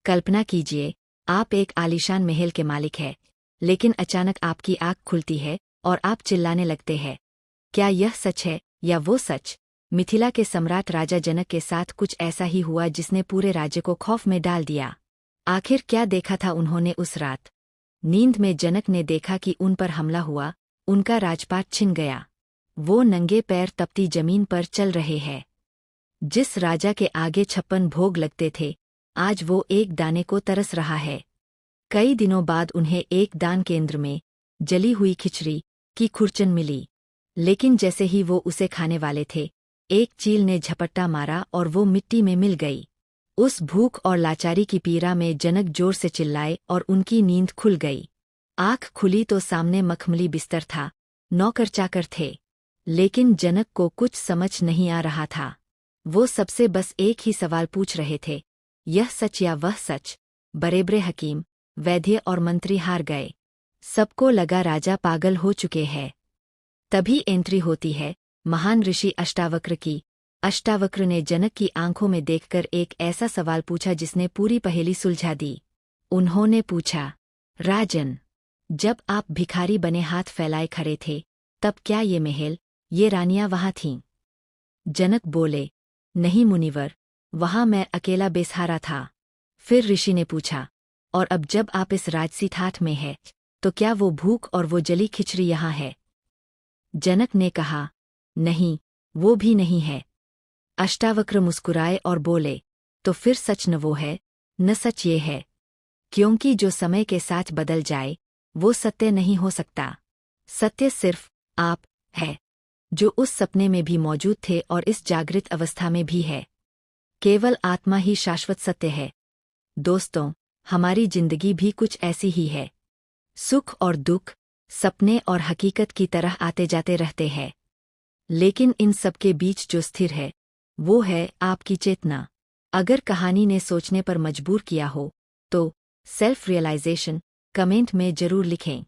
कल्पना कीजिए, आप एक आलीशान महल के मालिक हैं, लेकिन अचानक आपकी आँख खुलती है और आप चिल्लाने लगते हैं। क्या यह सच है या वो सच? मिथिला के सम्राट राजा जनक के साथ कुछ ऐसा ही हुआ जिसने पूरे राज्य को खौफ में डाल दिया। आखिर क्या देखा था उन्होंने उस रात? नींद में जनक ने देखा कि उन पर हमला हुआ, उनका राजपाट छिन गया। वो नंगे पैर तपती जमीन पर चल रहे हैं। जिस राजा के आगे 56 भोग लगते थे, आज वो एक दाने को तरस रहा है। कई दिनों बाद उन्हें एक दान केंद्र में जली हुई खिचड़ी की खुरचन मिली, लेकिन जैसे ही वो उसे खाने वाले थे, एक चील ने झपट्टा मारा और वो मिट्टी में मिल गई। उस भूख और लाचारी की पीड़ा में जनक जोर से चिल्लाए और उनकी नींद खुल गई। आँख खुली तो सामने मखमली बिस्तर था, नौकर चाकर थे, लेकिन जनक को कुछ समझ नहीं आ रहा था। वो सबसे बस एक ही सवाल पूछ रहे थे, यह सच या वह सच? बड़े-बड़े हकीम, वैद्य और मंत्री हार गए। सबको लगा राजा पागल हो चुके हैं। तभी एंट्री होती है महान ऋषि अष्टावक्र की। अष्टावक्र ने जनक की आंखों में देखकर एक ऐसा सवाल पूछा जिसने पूरी पहेली सुलझा दी। उन्होंने पूछा, राजन, जब आप भिखारी बने हाथ फैलाए खड़े थे, तब क्या ये महल, ये रानियां वहां थीं? जनक बोले, नहीं मुनिवर, वहां मैं अकेला बेसहारा था। फिर ऋषि ने पूछा, और अब जब आप इस राजसी ठाठ में हैं, तो क्या वो भूख और वो जली खिचड़ी यहाँ है? जनक ने कहा, नहीं, वो भी नहीं है। अष्टावक्र मुस्कुराए और बोले, तो फिर सच न वो है, न सच ये है। क्योंकि जो समय के साथ बदल जाए, वो सत्य नहीं हो सकता। सत्य सिर्फ आप है, जो उस सपने में भी मौजूद थे और इस जागृत अवस्था में भी है। केवल आत्मा ही शाश्वत सत्य है। दोस्तों, हमारी जिंदगी भी कुछ ऐसी ही है। सुख और दुख, सपने और हकीकत की तरह आते जाते रहते हैं, लेकिन इन सब के बीच जो स्थिर है, वो है आपकी चेतना। अगर कहानी ने सोचने पर मजबूर किया हो, तो सेल्फ रियलाइजेशन कमेंट में जरूर लिखें।